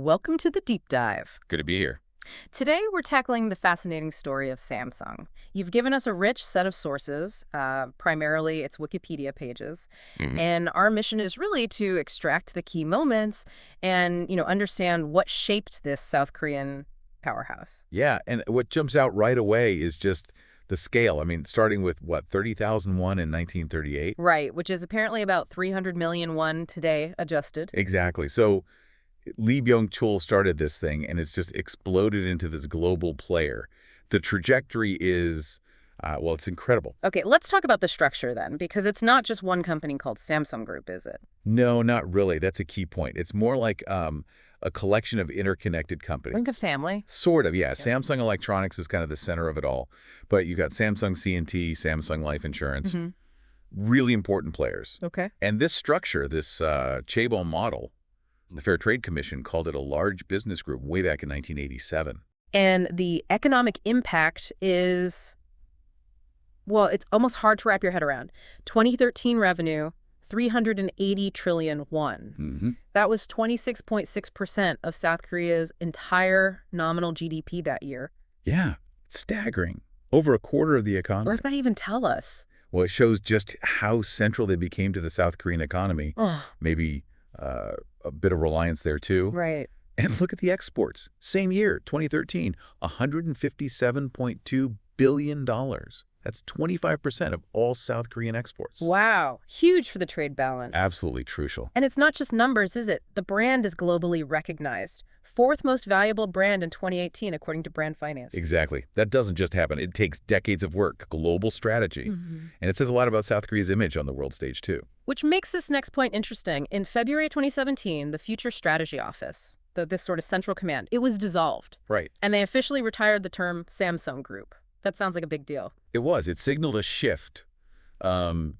Welcome to the deep dive. Good to be here. Today, we're tackling the fascinating story of Samsung. You've given us a rich set of sources, primarily its Wikipedia pages, hmm and our mission is really to extract the key moments and, understand what shaped this South Korean powerhouse. Yeah, and what jumps out right away is just the scale. I mean, starting with, what, 30,000 won in 1938? Right, which is apparently about 300 million won today, adjusted. Exactly. So Lee Byung-chul started this thing, and it's just exploded into this global player. The trajectory is, well, it's incredible. Okay, let's talk about the structure then, because it's not just one company called Samsung Group, is it? No, not really. That's a key point. It's more like a collection of interconnected companies. Like a family. Sort of, yeah. Samsung Electronics is kind of the center of it all. But you got Samsung C&T, Samsung Life Insurance, really important players. Okay. And this structure, this Chaebol model, the Fair Trade Commission called it a large business group way back in 1987. And the economic impact is, well, it's almost hard to wrap your head around. 2013 revenue, 380 trillion won. That was 26.6% of South Korea's entire nominal GDP that year. Yeah, it's staggering. Over a quarter of the economy. What does that even tell us? Well, it shows just how central they became to the South Korean economy. Maybe a bit of reliance there, too. Right. And look at the exports. Same year, 2013, $157.2 billion. That's 25% of all South Korean exports. Wow. Huge for the trade balance. Absolutely crucial. And it's not just numbers, is it? The brand is globally recognized. Fourth most valuable brand in 2018, according to Brand Finance. Exactly. That doesn't just happen. It takes decades of work, global strategy. And it says a lot about South Korea's image on the world stage, too. Which makes this next point interesting. In February 2017, the Future Strategy Office, this sort of central command, it was dissolved. Right. And they officially retired the term Samsung Group. That sounds like a big deal. It was. It signaled a shift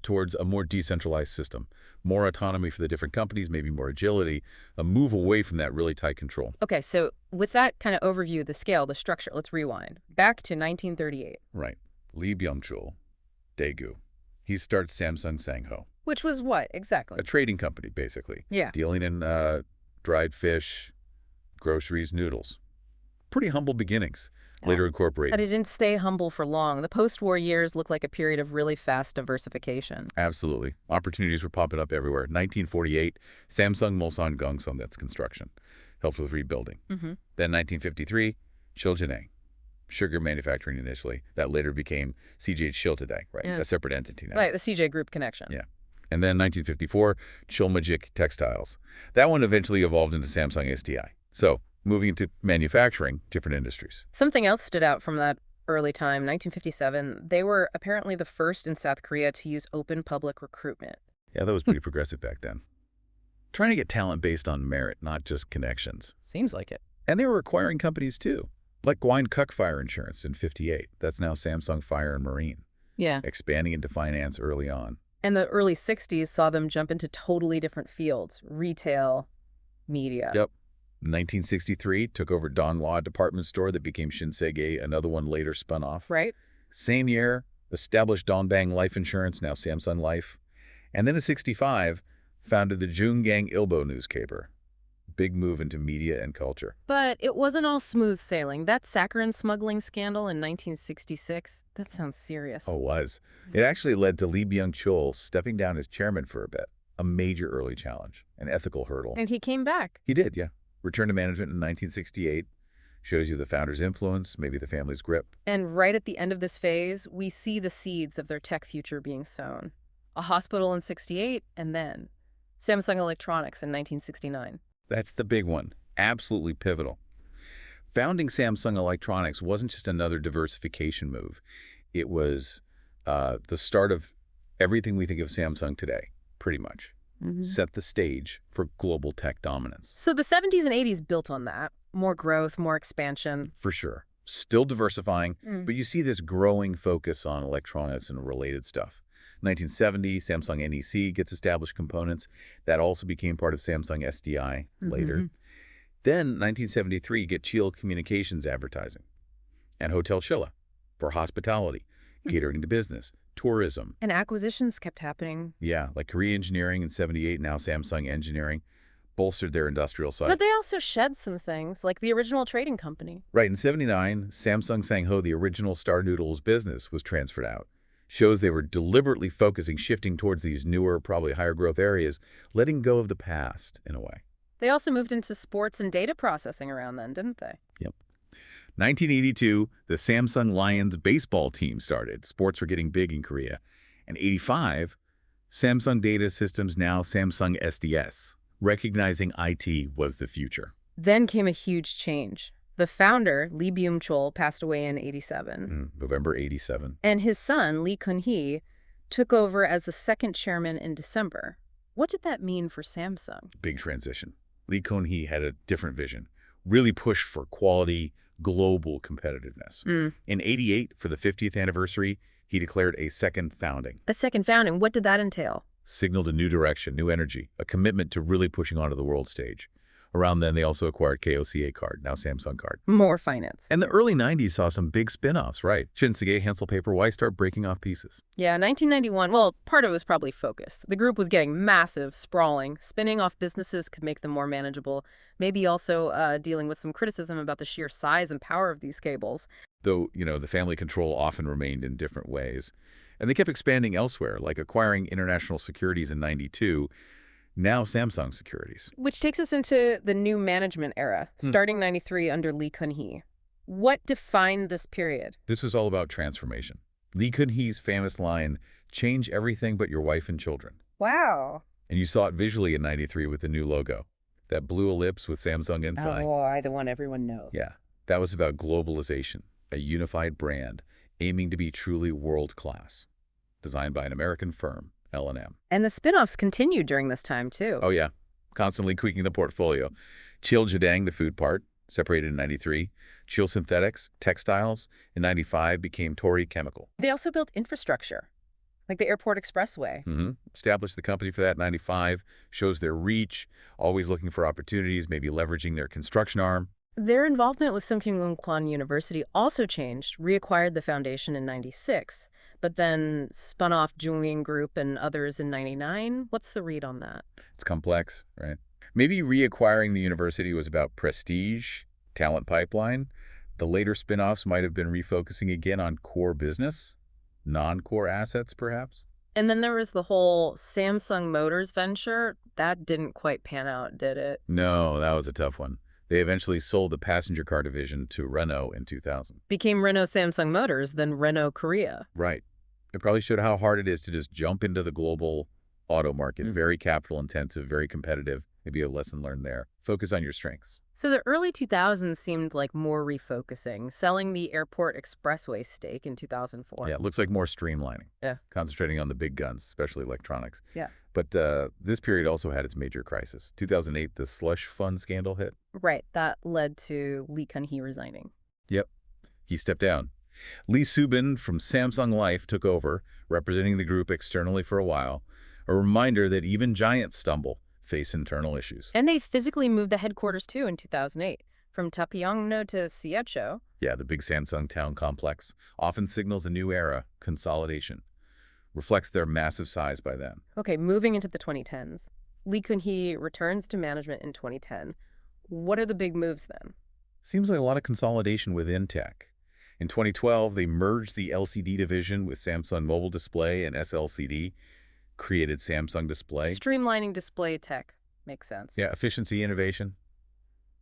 towards a more decentralized system, more autonomy for the different companies, maybe more agility, a move away from that really tight control. Okay, so with that kind of overview, the scale, the structure, let's rewind. Back to 1938. Right. Lee Byung-chul, Daegu. He starts Samsung Sanghoe. Which was what, exactly? A trading company, basically. Yeah. Dealing in dried fish, groceries, noodles. Pretty humble beginnings. Later incorporated. But it didn't stay humble for long. The post-war years look like a period of really fast diversification. Absolutely. Opportunities were popping up everywhere. 1948, Samsung Mulsan Gongsun, that's construction, helped with rebuilding. Then 1953, Chiljeoneng, sugar manufacturing initially. That later became CJ Chil today, right? Yeah. A separate entity now. Right, the CJ Group connection. Yeah. And then 1954, Chilmajik Textiles. That one eventually evolved into Samsung SDI. So moving into manufacturing, different industries. Something else stood out from that early time, 1957. They were apparently the first in South Korea to use open public recruitment. Yeah, that was pretty progressive back then. Trying to get talent based on merit, not just connections. Seems like it. And they were acquiring companies, too, like Gwine Kuck Fire Insurance in 58. That's now Samsung Fire and Marine. Yeah. Expanding into finance early on. And the early 60s saw them jump into totally different fields, retail, media. Yep. 1963, took over Donghua department store that became Shinsegae, another one later spun off. Right. Same year, established Dongbang Life Insurance, now Samsung Life. And then in 65, founded the Jungang Ilbo newspaper. Big move into media and culture. But it wasn't all smooth sailing. That saccharin smuggling scandal in 1966, that sounds serious. Oh, it was. It actually led to Lee Byung-chul stepping down as chairman for a bit. A major early challenge, an ethical hurdle. And he came back. He did, yeah. Returned to management in 1968. Shows you the founder's influence, maybe the family's grip. And right at the end of this phase, we see the seeds of their tech future being sown. A hospital in 68, and then Samsung Electronics in 1969. That's the big one. Absolutely pivotal. Founding Samsung Electronics wasn't just another diversification move. It was the start of everything we think of Samsung today, pretty much. Set the stage for global tech dominance. So the 70s and 80s built on that. More growth, more expansion. For sure. Still diversifying, but you see this growing focus on electronics and related stuff. 1970, Samsung NEC gets established components. That also became part of Samsung SDI later. Then 1973, you get Chil Communications Advertising and Hotel Chilla for hospitality, catering to business, tourism. And acquisitions kept happening. Yeah, like Korea Engineering in 78, now Samsung Engineering. bolstered their industrial side. But they also shed some things, like the original trading company. Right, in '79, Samsung Sanghoe, the original Star Noodles business, was transferred out. Shows they were deliberately shifting towards these newer, probably higher growth areas, letting go of the past, in a way. They also moved into sports and data processing around then, didn't they? Yep. 1982, the Samsung Lions baseball team started. Sports were getting big in Korea. And '85, Samsung Data Systems, now Samsung SDS, recognizing IT was the future. Then came a huge change. The founder, Lee Byung-chul, passed away in '87. November '87. And his son, Lee Kun-hee, took over as the second chairman in December. What did that mean for Samsung? Big transition. Lee Kun-hee had a different vision, really pushed for quality, global competitiveness. In '88, for the 50th anniversary, he declared a second founding. A second founding, what did that entail? Signaled a new direction, new energy, a commitment to really pushing onto the world stage. Around then, they also acquired KOCA Card, now Samsung Card. More finance. And the early '90s saw some big spin-offs, right? Shinsegae, Hensel Paper, why start breaking off pieces? Yeah, 1991, well, part of it was probably focus. The group was getting massive, sprawling. Spinning off businesses could make them more manageable. Maybe also dealing with some criticism about the sheer size and power of these cables. Though, the family control often remained in different ways. And they kept expanding elsewhere, like acquiring International Securities in '92, now Samsung Securities. Which takes us into the new management era, starting '93 under Lee Kun-hee. What defined this period? This is all about transformation. Lee Kun-hee's famous line, "Change everything but your wife and children." Wow. And you saw it visually in '93 with the new logo. That blue ellipse with Samsung inside. Oh, the one everyone knows. Yeah, that was about globalization, a unified brand, aiming to be truly world-class. Designed by an American firm, L&M. And the spin-offs continued during this time, too. Oh, yeah. Constantly tweaking the portfolio. Chil Jadang, the food part, separated in '93. Chil Synthetics, textiles, in '95 became Torii Chemical. They also built infrastructure, like the airport expressway. Established the company for that in '95. Shows their reach, always looking for opportunities, maybe leveraging their construction arm. Their involvement with Sungkyunkwan University also changed, reacquired the foundation in '96, but then spun off Jungin Group and others in '99. What's the read on that? It's complex, right? Maybe reacquiring the university was about prestige, talent pipeline. The later spin-offs might have been refocusing again on core business, non-core assets, perhaps. And then there was the whole Samsung Motors venture. That didn't quite pan out, did it? No, that was a tough one. They eventually sold the passenger car division to Renault in 2000. Became Renault Samsung Motors, then Renault Korea. Right. It probably showed how hard it is to just jump into the global auto market. Very capital intensive, very competitive. Maybe a lesson learned there. Focus on your strengths. So the early 2000s seemed like more refocusing, selling the airport expressway stake in 2004. Yeah, it looks like more streamlining. Yeah. Concentrating on the big guns, especially electronics. Yeah. But this period also had its major crisis. 2008, the slush fund scandal hit. Right. That led to Lee Kun-hee resigning. Yep. He stepped down. Lee Subin from Samsung Life took over, representing the group externally for a while. A reminder that even giants stumble, face internal issues. And they physically moved the headquarters, too, in 2008, from Tapyeongno to Seocho. Yeah, the big Samsung town complex often signals a new era, consolidation. Reflects their massive size by then. Okay, moving into the 2010s. Lee Kun-hee returns to management in 2010. What are the big moves then? Seems like a lot of consolidation within tech. In 2012, they merged the LCD division with Samsung Mobile Display and SLCD, created Samsung Display. Streamlining display tech. Makes sense. Yeah, efficiency, innovation,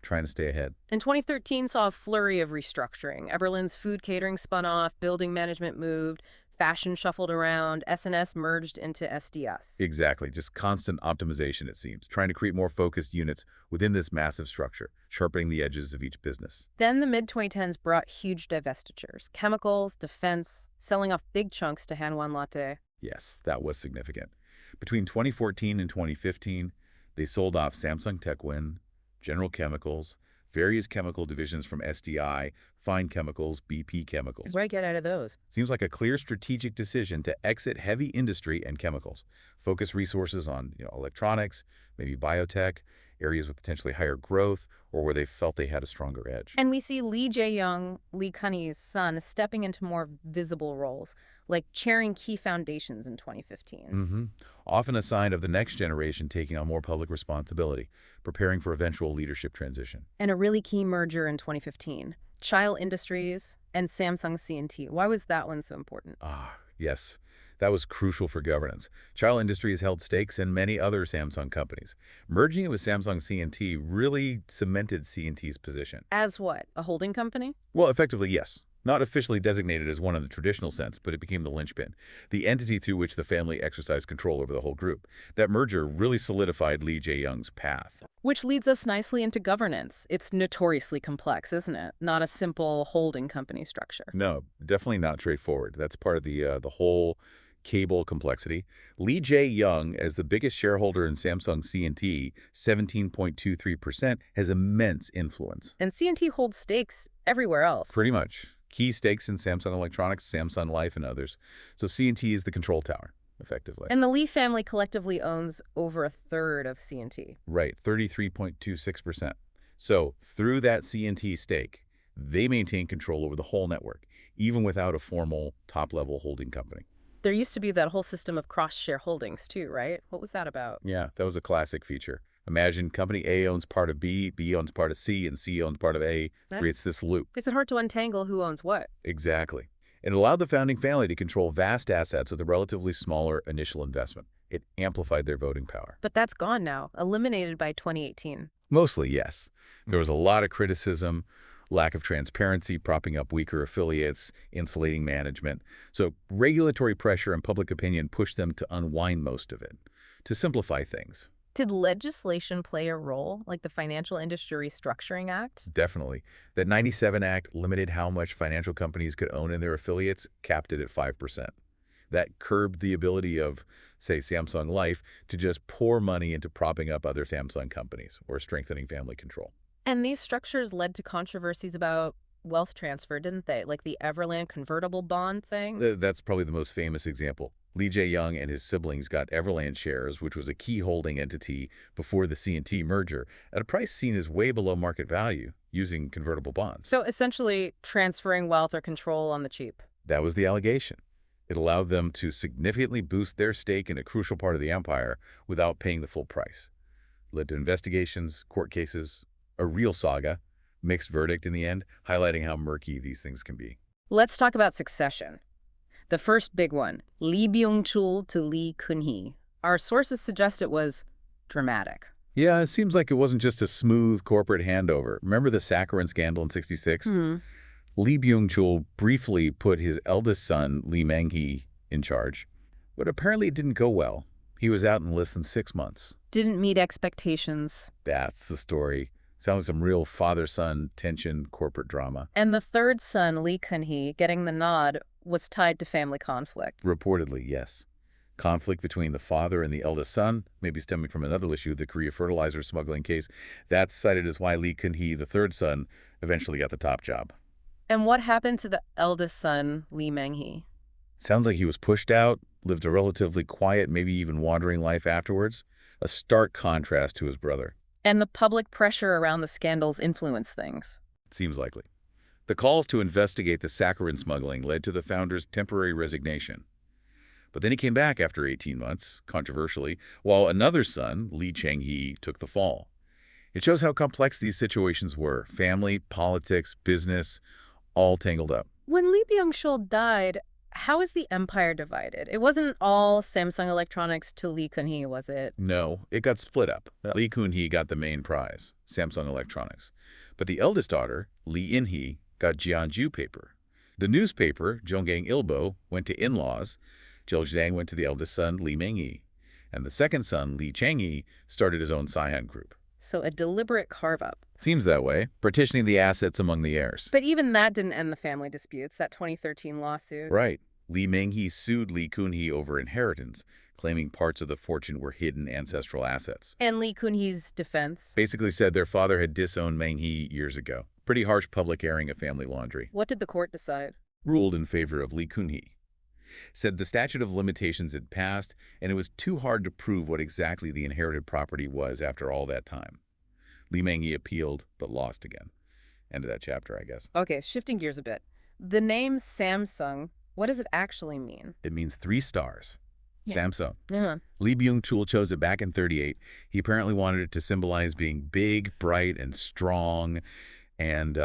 trying to stay ahead. In 2013 saw a flurry of restructuring. Everland's food catering spun off, building management moved, fashion shuffled around, S&S merged into SDS. Exactly, just constant optimization, it seems, trying to create more focused units within this massive structure, sharpening the edges of each business. Then the mid-2010s brought huge divestitures, chemicals, defense, selling off big chunks to Hanwha Lotte. Yes, that was significant. Between 2014 and 2015, they sold off Samsung TechWin, General Chemicals, various chemical divisions from SDI, Fine Chemicals, BP Chemicals. Where do I get out of those? Seems like a clear strategic decision to exit heavy industry and chemicals. Focus resources on electronics, maybe biotech, areas with potentially higher growth or where they felt they had a stronger edge. And we see Lee Jae-young, Lee Kun-hee's son, stepping into more visible roles, like chairing key foundations in 2015. Often a sign of the next generation taking on more public responsibility, preparing for eventual leadership transition. And a really key merger in 2015, Chile Industries and Samsung C&T. Why was that one so important? Yes, that was crucial for governance. Chile Industries held stakes in many other Samsung companies. Merging it with Samsung C&T really cemented C&T's position. As what? A holding company? Well, effectively, yes. Not officially designated as one in the traditional sense, but it became the linchpin, the entity through which the family exercised control over the whole group. That merger really solidified Lee Jae-young's path. Which leads us nicely into governance. It's notoriously complex, isn't it? Not a simple holding company structure. No, definitely not straightforward. That's part of the whole cable complexity. Lee Jae-young, as the biggest shareholder in Samsung C&T, 17.23%, has immense influence. And C&T holds stakes everywhere else. Pretty much. Key stakes in Samsung Electronics, Samsung Life, and others. So C&T is the control tower, effectively. And the Lee family collectively owns over a third of C&T. Right, 33.26%. So through that C&T stake, they maintain control over the whole network, even without a formal top-level holding company. There used to be that whole system of cross-share holdings too, right? What was that about? Yeah, that was a classic feature. Imagine company A owns part of B, B owns part of C, and C owns part of A. Creates this loop. Is it hard to untangle who owns what? Exactly. It allowed the founding family to control vast assets with a relatively smaller initial investment. It amplified their voting power. But that's gone now, eliminated by 2018. Mostly, yes. There was a lot of criticism, lack of transparency, propping up weaker affiliates, insulating management. So regulatory pressure and public opinion pushed them to unwind most of it, to simplify things. Did legislation play a role, like the Financial Industry Restructuring Act? Definitely. That 97 Act limited how much financial companies could own in their affiliates, capped it at 5%. That curbed the ability of, say, Samsung Life to just pour money into propping up other Samsung companies or strengthening family control. And these structures led to controversies about wealth transfer, didn't they? Like the Everland convertible bond thing? That's probably the most famous example. Lee Jae-young and his siblings got Everland shares, which was a key holding entity before the C&T merger, at a price seen as way below market value, using convertible bonds. So essentially transferring wealth or control on the cheap. That was the allegation. It allowed them to significantly boost their stake in a crucial part of the empire without paying the full price. Led to investigations, court cases, a real saga, mixed verdict in the end, highlighting how murky these things can be. Let's talk about succession. The first big one, Lee Byung-chul to Lee Kun-hee. Our sources suggest it was dramatic. Yeah, it seems like it wasn't just a smooth corporate handover. Remember the saccharin scandal in '66? Lee Byung-chul briefly put his eldest son, Lee Mang-hee, in charge. But apparently it didn't go well. He was out in less than 6 months. Didn't meet expectations. That's the story. Sounds like some real father-son tension, corporate drama. And the third son, Lee Kun-hee, getting the nod, was tied to family conflict. Reportedly, yes. Conflict between the father and the eldest son, maybe stemming from another issue, the Korea fertilizer smuggling case. That's cited as why Lee Kun-hee, the third son, eventually got the top job. And what happened to the eldest son, Lee Mang-hee? Sounds like he was pushed out, lived a relatively quiet, maybe even wandering life afterwards. A stark contrast to his brother. And the public pressure around the scandals influenced things. It seems likely. The calls to investigate the saccharin smuggling led to the founder's temporary resignation. But then he came back after 18 months, controversially, while another son, Lee Chang-hee, took the fall. It shows how complex these situations were. Family, politics, business, all tangled up. When Lee Byung-chul died, how is the empire divided? It wasn't all Samsung Electronics to Lee Kun-hee, was it? No, it got split up. Lee Kun-hee got the main prize, Samsung Electronics. But the eldest daughter, Lee In-hee, got Jeonju paper. The newspaper, Jonggang Ilbo, went to in-laws. Jeoljang went to the eldest son, Lee Meng-hee. And the second son, Lee Chang-hee, started his own Saihan group. So a deliberate carve-up. Seems that way, partitioning the assets among the heirs. But even that didn't end the family disputes, that 2013 lawsuit. Right. Lee Meng-hee sued Lee Kun-hee over inheritance, claiming parts of the fortune were hidden ancestral assets. And Lee Kun-hee's defense? Basically said their father had disowned Meng-hee years ago. Pretty harsh public airing of family laundry. What did the court decide? Ruled in favor of Lee Kun-hee. Said the statute of limitations had passed, and it was too hard to prove what exactly the inherited property was after all that time. Lee Meng-yi appealed, but lost again. End of that chapter, I guess. Okay, shifting gears a bit. The name Samsung, what does it actually mean? It means 3 stars. Yeah. Samsung. Uh-huh. Lee Byung-chul chose it back in '38. He apparently wanted it to symbolize being big, bright, and strong, and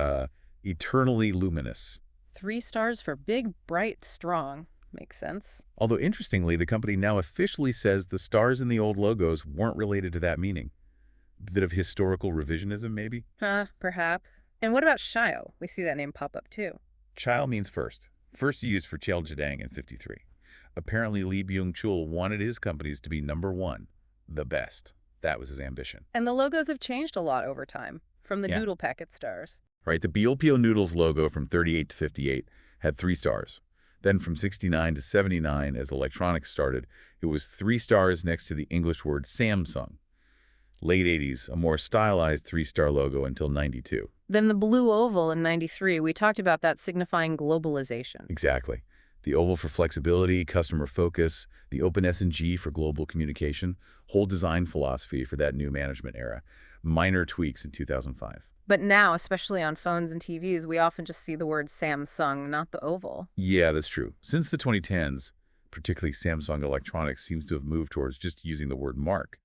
eternally luminous. 3 stars for big, bright, strong. Makes sense. Although, interestingly, the company now officially says the stars in the old logos weren't related to that meaning. A bit of historical revisionism, maybe? Perhaps. And what about Shio? We see that name pop up too. Chile means first. First used for Cheoljidang in '53. Apparently, Lee Byung-chul wanted his companies to be #1, the best. That was his ambition. And the logos have changed a lot over time, from the Yeah. noodle packet stars. Right, the Biolpio Noodles logo from '38 to '58 had 3 stars. Then from '69 to '79, as electronics started, it was 3 stars next to the English word Samsung. Late '80s, a more stylized 3-star logo until '92. Then the blue oval in '93, we talked about that signifying globalization. Exactly. The oval for flexibility, customer focus, the open S&G for global communication, whole design philosophy for that new management era. Minor tweaks in 2005. But now, especially on phones and TVs, we often just see the word Samsung, not the oval. Yeah, that's true. Since the 2010s, particularly Samsung Electronics seems to have moved towards just using the word mark.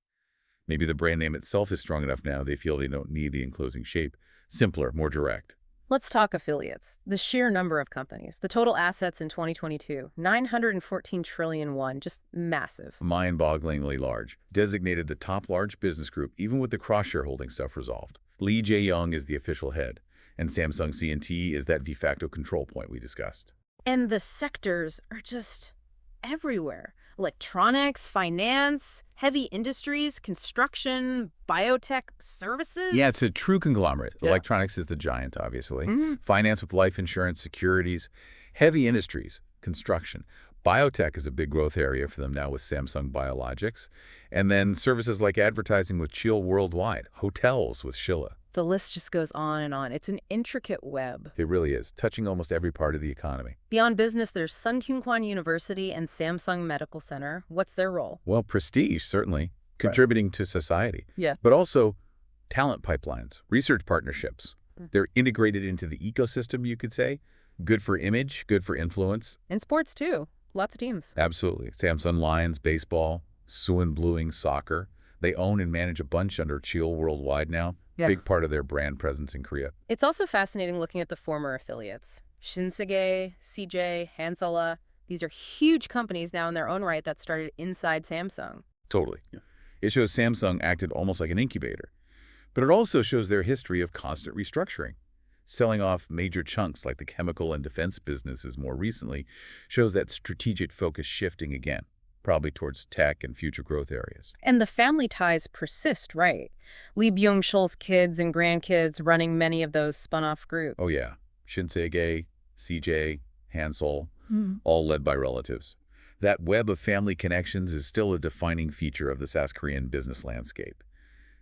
Maybe the brand name itself is strong enough now they feel they don't need the enclosing shape. Simpler, more direct. Let's talk affiliates. The sheer number of companies. The total assets in 2022, 914 trillion won, just massive. Mind-bogglingly large. Designated the top large business group, even with the cross-shareholding stuff resolved. Lee Jae-young is the official head, and Samsung C&T is that de facto control point we discussed. And the sectors are just everywhere. Electronics, finance, heavy industries, construction, biotech, services. Yeah, it's a true conglomerate. Yeah. Electronics is the giant, obviously. Mhm. Finance with life insurance, securities, heavy industries, construction. Biotech is a big growth area for them now with Samsung Biologics. And then services like advertising with Chill Worldwide, hotels with Shilla. The list just goes on and on. It's an intricate web. It really is, touching almost every part of the economy. Beyond business, there's Sun Kyung-kwan University and Samsung Medical Center. What's their role? Well, prestige, certainly, contributing to society. Yeah. But also talent pipelines, research partnerships. They're integrated into the ecosystem, you could say. Good for image, good for influence. And sports, too. Lots of teams. Absolutely. Samsung Lions, baseball, Suwon Blueing, soccer. They own and manage a bunch under Chill Worldwide now. Yeah. Big part of their brand presence in Korea. It's also fascinating looking at the former affiliates. Shinsegae, CJ, Hansela. These are huge companies now in their own right that started inside Samsung. Totally. Yeah. It shows Samsung acted almost like an incubator. But it also shows their history of constant restructuring. Selling off major chunks like the chemical and defense businesses more recently shows that strategic focus shifting again, probably towards tech and future growth areas. And the family ties persist, right? Lee Byung-chul's kids and grandkids running many of those spun-off groups. Oh yeah, Shinsegae, CJ, Hansel, all led by relatives. That web of family connections is still a defining feature of the South Korean business landscape.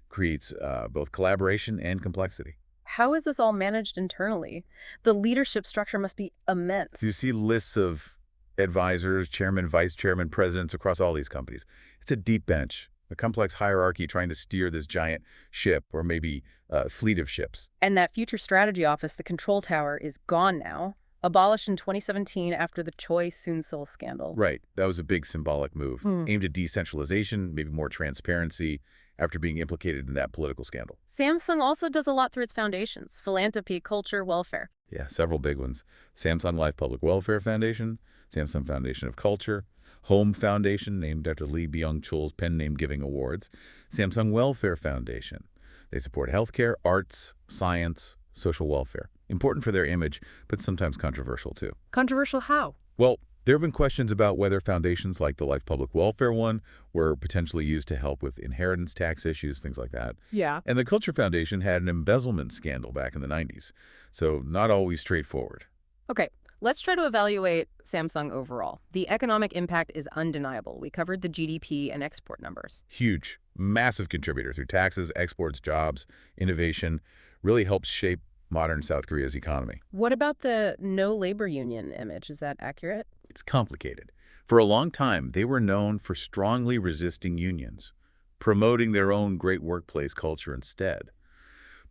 Creates both collaboration and complexity. How is this all managed internally? The leadership structure must be immense. You see lists of advisors, chairman, vice chairman, presidents across all these companies. It's a deep bench, a complex hierarchy trying to steer this giant ship or maybe fleet of ships. And that future strategy office, the control tower, is gone now. Abolished in 2017 after the Choi Soon-sil scandal. Right. That was a big symbolic move. Aimed at decentralization, maybe more transparency, after being implicated in that political scandal. Samsung also does a lot through its foundations: philanthropy, culture, welfare. Yeah, several big ones. Samsung Life Public Welfare Foundation, Samsung Foundation of Culture, Home Foundation, named after Lee Byung-chul's pen name giving awards, Samsung Welfare Foundation. They support healthcare, arts, science, social welfare. Important for their image, but sometimes controversial too. Controversial how? Well, there have been questions about whether foundations like the Life Public Welfare one were potentially used to help with inheritance tax issues, things like that. Yeah. And the Culture Foundation had an embezzlement scandal back in the 90s, so not always straightforward. Okay, let's try to evaluate Samsung overall. The economic impact is undeniable. We covered the GDP and export numbers. Huge, massive contributor through taxes, exports, jobs, innovation, really helps shape modern South Korea's economy. What about the no labor union image? Is that accurate? It's complicated. For a long time, they were known for strongly resisting unions, promoting their own great workplace culture instead.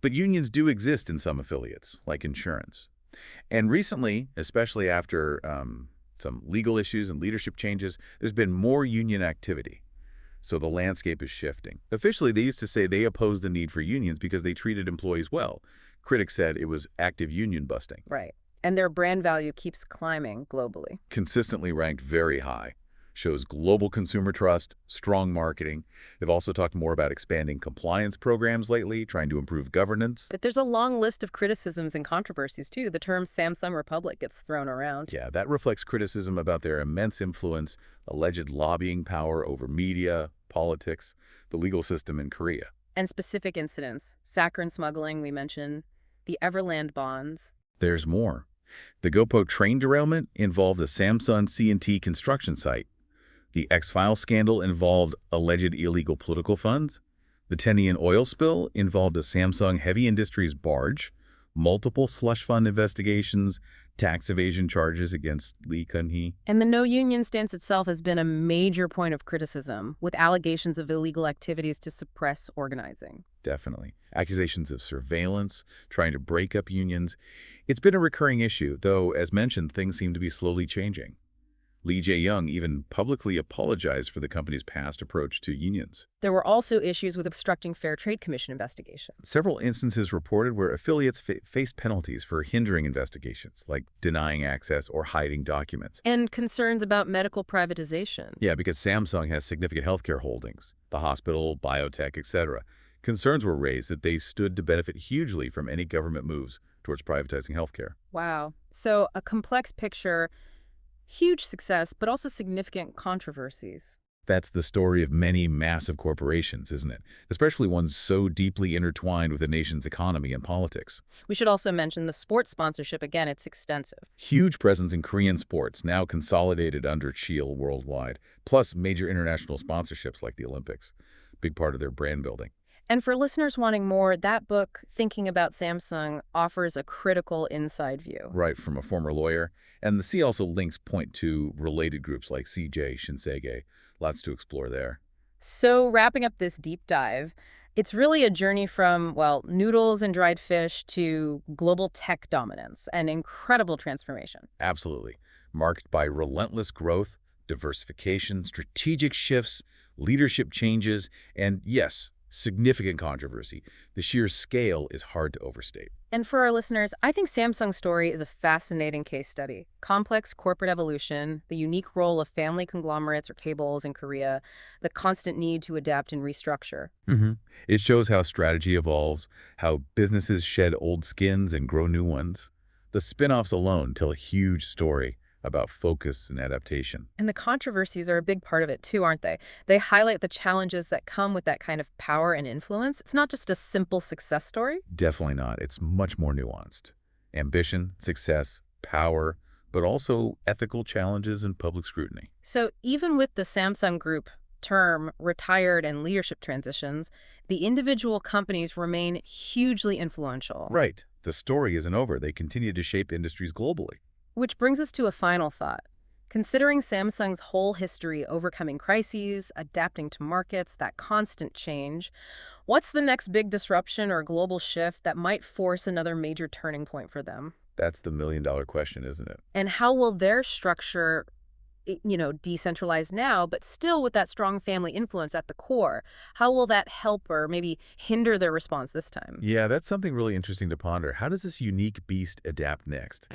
But unions do exist in some affiliates, like insurance. And recently, especially after some legal issues and leadership changes, there's been more union activity. So the landscape is shifting. Officially, they used to say they opposed the need for unions because they treated employees well. Critics said it was active union busting. Right. And their brand value keeps climbing globally. Consistently ranked very high. Shows global consumer trust, strong marketing. They've also talked more about expanding compliance programs lately, trying to improve governance. But there's a long list of criticisms and controversies, too. The term Samsung Republic gets thrown around. Yeah, that reflects criticism about their immense influence, alleged lobbying power over media, politics, the legal system in Korea. And specific incidents. Saccharine smuggling, we mentioned. The Everland bonds. There's more. The Gopo train derailment involved a Samsung C&T construction site. The X-Files scandal involved alleged illegal political funds. The Tenian oil spill involved a Samsung Heavy Industries barge, multiple slush fund investigations, tax evasion charges against Lee Kun-hee. And the no-union stance itself has been a major point of criticism, with allegations of illegal activities to suppress organizing. Definitely. Accusations of surveillance, trying to break up unions. It's been a recurring issue, though, as mentioned, things seem to be slowly changing. Lee Jae-young even publicly apologized for the company's past approach to unions. There were also issues with obstructing Fair Trade Commission investigations. Several instances reported where affiliates faced penalties for hindering investigations, like denying access or hiding documents. And concerns about medical privatization. Yeah, because Samsung has significant healthcare holdings, the hospital, biotech, etc. Concerns were raised that they stood to benefit hugely from any government moves towards privatizing healthcare. Wow. So a complex picture. Huge success, but also significant controversies. That's the story of many massive corporations, isn't it? Especially ones so deeply intertwined with the nation's economy and politics. We should also mention the sports sponsorship. Again, it's extensive. Huge presence in Korean sports, now consolidated under Cheil worldwide, plus major international sponsorships like the Olympics. Big part of their brand building. And for listeners wanting more, that book, Thinking About Samsung, offers a critical inside view. Right, from a former lawyer. And the C also links point to related groups like CJ, Shinsegae. Lots to explore there. So wrapping up this deep dive, it's really a journey from, well, noodles and dried fish to global tech dominance and incredible transformation. Absolutely. Marked by relentless growth, diversification, strategic shifts, leadership changes, and yes, significant controversy. The sheer scale is hard to overstate. And for our listeners, I think Samsung's story is a fascinating case study. Complex corporate evolution, the unique role of family conglomerates or cables in Korea, the constant need to adapt and restructure. It shows how strategy evolves, how businesses shed old skins and grow new ones. The spin-offs alone tell a huge story about focus and adaptation. And the controversies are a big part of it too, aren't they? They highlight the challenges that come with that kind of power and influence. It's not just a simple success story. Definitely not. It's much more nuanced. Ambition, success, power, but also ethical challenges and public scrutiny. So even with the Samsung Group term, retired, and leadership transitions, the individual companies remain hugely influential. Right. The story isn't over. They continue to shape industries globally. Which brings us to a final thought. Considering Samsung's whole history overcoming crises, adapting to markets, that constant change, what's the next big disruption or global shift that might force another major turning point for them? That's the million-dollar question, isn't it? And how will their structure, decentralized now, but still with that strong family influence at the core, how will that help or maybe hinder their response this time? Yeah, that's something really interesting to ponder. How does this unique beast adapt next?